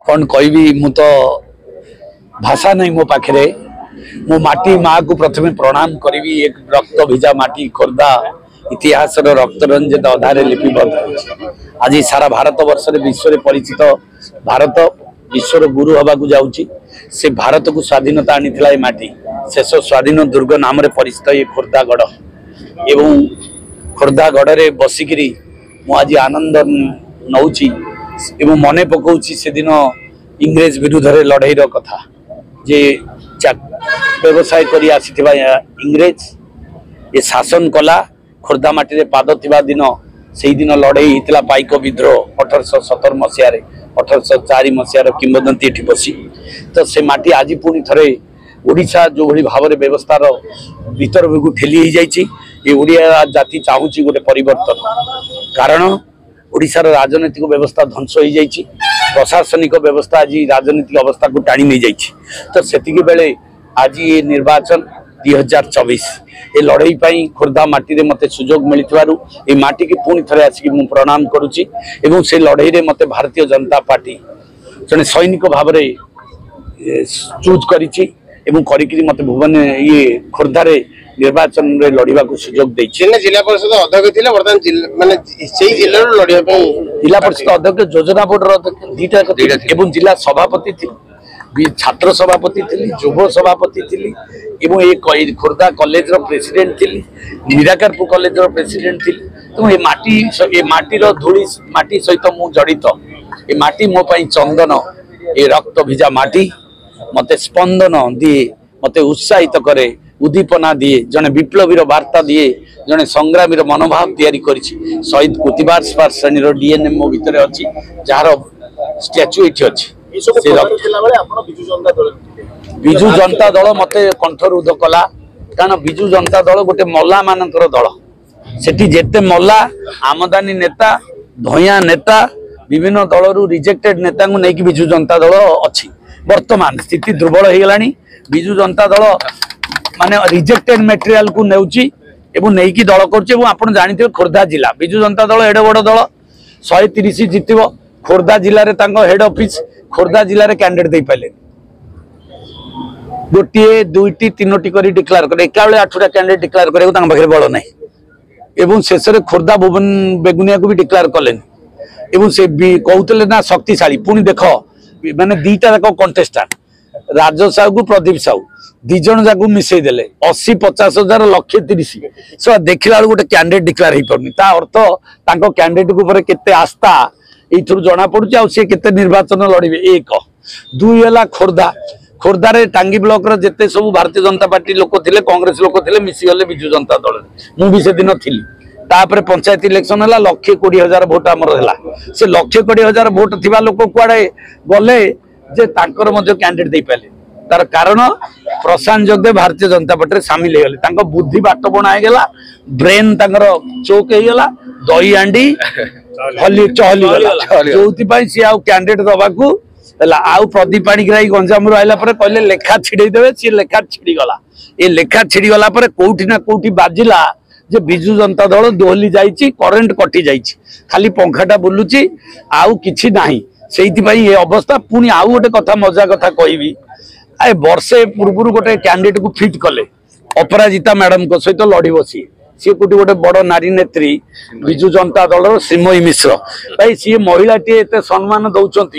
कौन कहबी मु तो भाषा नहीं मो पाखे मो माटी माँ को प्रथम प्रणाम करी। एक रक्त भिजा माटी खोर्धा इतिहास रक्त रंजित अधारे लिपिबद्ध आज सारा भारत वर्ष विश्व परिचित भारत विश्वर गुरु हवा को जाऊँगी से भारत को स्वाधीनता आनी माटी शेष स्वाधीन दुर्ग नाम परिचित ये खोर्धागढ़ एवं खोर्धागढ़ बसिकी मुझे आनंद नौची एवं मन पकाउची से दिन इंग्रेज विरुद्ध लड़ाईर कथा जे व्यवसाय करी आसीथिबा इंग्रेज ये शासन कला खोर्धा माटी पाद थिबा दिन से दिन लड़ाई होता पाइक विद्रोह 1817 मसीह 1804 मसीहार किंवदंती एठी बसी तो से माटी आज पुणी थे ओडिशा जो भली भाव व्यवस्थार भीतर को ठेली हो जाइए ये ओडिया जाति चाहूँगी गोटे परिवर्तन कारण ओडिशार राजनैतिक व्यवस्था ध्वंस हो जाइए प्रशासनिक व्यवस्था आज राजनीतिक अवस्था को टाणी नहीं जाइए तो सेतिकी बेले आज ये निर्वाचन 2024 ये लड़ाई पाई खोर्धा माटी रे मते सुजोग मिलिथवारु ए माटी की पुणी थरे आसिक मु प्रणाम करुची एवं से लड़ाई रे मते भारतीय जनता पार्टी जने सैनिक भाव रे चूज करिची एवं करिकरी मते भुवन ये खोर्धा रे निर्वाचन रे लड़िबा को सुजोग देछि। जिला परिषद अध्यक्ष थिले वर्तमान माने सेही जिल्ला रो लड़िबा पई जिला परिषद अध्यक्ष योजना बोर्ड रो दीटा एवं जिला सभापति थी छात्र सभापति थी युव सभापति थी एवं एक खोर्धा कॉलेज रो प्रेसिडेंट थी मीराकारपुर कॉलेज रो प्रेसिडेंट थी तो ये माटीर धूली माटी सहित मु जड़ित ये माटी मो पई चंदन ये रक्त भिजा माटी मते स्पंदन दिए मते उत्साहित करे उद्दीपना दिए जने विप्लवीर वार्ता दिए जने संग्रामीर मनोभाव तैयारी करिछि शहीद कुतिबार श्रेणी डीएनए मो भितर अछि जार स्टैच्यू एठी अछि। विजु जनता दल मते कंठरुद्ध कला कारण विजु जनता दल गोटे मल्ला मानकर दल सेठी जेते मल्ला आमदानी नेता धया नेता विभिन्न दलरू रिजेक्टेड नेता को नहीं विजु जनता दल अच्छी वर्तमान स्थिति दुर्बल हो गलानी विजु जनता दल माने रिजेक्टेड मटेरियल को नेउची एवं नहीं दल कर आपन जानिथिबे खोर्धा जिला विजु जनता दल एडे बड़ दल 130 जितिबो खोर्धा जिले में हेड ऑफिस खोर्धा जिले में कैंडिडेट दे पाले गोटे दुईटी तीनोटी कर डिक्लेयर कर एका बेले 8टा कैंडिडेट डिक्लेयर करे बल ना एवं शेष में खोर्धा भुवन बेगुनिया को भी डिक्लेयर कले एवं से कहते ना शक्तिशाली पुणी देख माने दीटा जाक कंटेस्टाट राज साहू को प्रदीप साहू दिज जाक मिसई देले 80-50 हजार लक्षे 30 सब देखला गोटे कैंडिडेट डिक्लेयर हो पारनी अर्थ तांको कैंडिडेट को ऊपर केते आस्था एथुर जना पड़ुची आ से केते निर्वाचन लड़िबे एक दुई है खोर्धा खोर्धा रे टांगी ब्लॉक रे जेते सब भारतीय जनता पार्टी लोक थिले कांग्रेस लोक थिले मिसी गले विजु जनता दल मु भी से दिन थिली तापर पंचायत इलेक्शन है 1,20,000 भोट आमर है से 1,20,000 भोट थिबा लोक कुआडे गले जे तांकर मध्य कैंडिडेट दे पाले तार कारण प्रशांत जोगदे भारतीय जनता पार्टी सामिल हो गले बुद्धि बाट बना गला ब्रेन तांकर चौक हो गला दही हांडी हली चहली गला जो सी आउ कैंडिडेट दबाकू आउ प्रदीप पाणिग्राही गंजाम आइला कहले लेखा छिड़े देवे सी लेखा छिड़ी गला ये लेखा छिड़ी गला कोठी ना कोठी बाजिला जे विजु जनता दल दोहली जाइछि करेंट कटि जाइछि खाली पंखाटा बुलुची आउ किछि नाही सेइति पई ए अवस्था पुनी आउ गोटे कथा मजा कथा कहबी आए वर्षे पूर्व गोटे कैंडिडेट को फिट कले अपराजिता मैडम को सहित लड़ी बसी सी कोटी गोटे बड़ नारी नेत्री विजु जनता दल श्रीमयी मिश्र भाई सी महिला टी एत सम्मान दौरान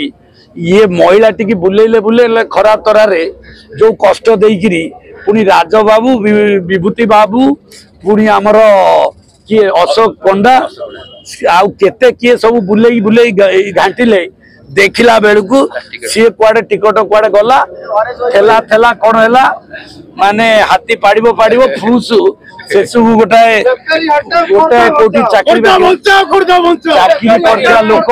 ये महिला टी बुलेले बुलेले खरा तरारे जो कष्ट देकरी पुणी राजबाबू विभूति बाबू पुणी आमर किए अशोक पंडा आउ केते किए सब बुले बुले घाटिले देखला बेलू सी कुआडे टिकट कुआडे गला थेला थेला कौन है माने हाथी पाड़िबो पाड़िबो फूसु सेसु गोटाए गोटाए कोठी चाकरी करथिला लोक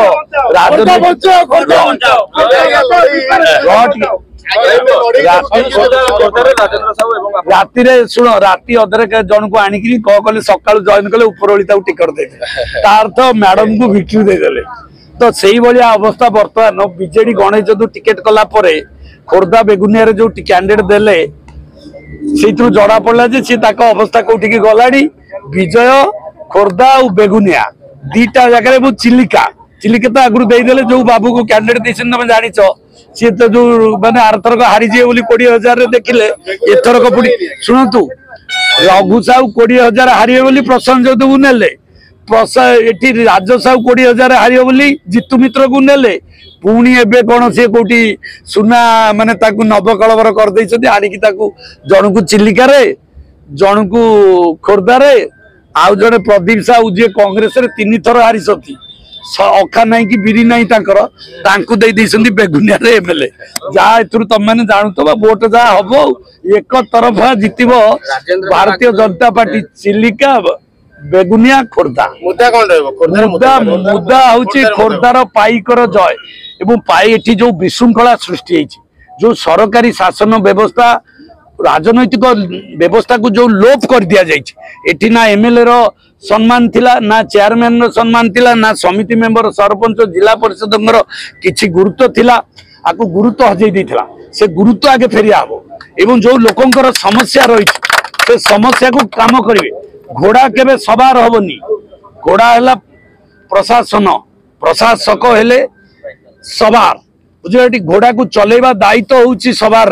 राति रे सुन राति अधरे जन को आनिकी कले सकाळु जॉइन कले उपरोली ताऊ टिकट दे तार तो मैडम को विक्री दे देले तो सही भाया अवस्था बर्तमान बीजेडी गणेश जो टिकेट कला परे खोर्धा बेगुनिया जो कैंडिडेट देले से जना पड़ा सी अवस्था कौटी गलानी विजय खोर्धा और बेगुनिया दीटा जगह चिलिका चिलिका तो आगु देदेले जो बाबू को कैंडिडेट तुम जान सी तो जो माने आरथरक हारीजे बोली 20,000 देखिले एथरक पुणी शुणु रघु साहू 20,000 हारिए बोली प्रशांत यादव नेले एटी राज साहू 20,000 हारिए बोली जीतू मित्र को नेले पुणी एबे कौन सी कोटी सुना माने ताकू नवकलवर कर देइछथि आनिकी ताकू जण को चिलिका रे जण को खोर्धा रे आउ जड़े प्रदीप साहू जे कांग्रेस रे 3 थर हारिसथि अखा नाई कि बिरी नाई तांकर तांकू दे दैसथि बेगुनिया रे एमएलए जा एथुर तम माने जानतो वोट जा हबो एक तरफा जितिबो भारतीय जनता पार्टी चिलिका बेगुनिया खोर्धा मुद्दा कौन रहबो मुद्दा होची खोर्धार पाइकर जय एवं पाई एठी जो विशृंखला सृष्टि होईची जो सरकारी शासन व्यवस्था राजनैतिक व्यवस्था को जो लोप कर दिया जाइए एठी ना एमएलए रो सम्मान थिला ना चेयरमैन रो सम्मान थिला ना समिति मेंबर सरपंच जिला परिषद किछि गुरुत्व थिला आकु गुरुत्व हजै दिथिला से गुरुत्व आगे फेरिया हबो एवं जो लोकंकर समस्या रही से समस्या को काम करिवे घोड़ा केबे सवार हबनी घोड़ा हैला प्रशासन प्रशासक हेले सवार बुझे घोड़ा को चलेबा दायित्व होउची सवार।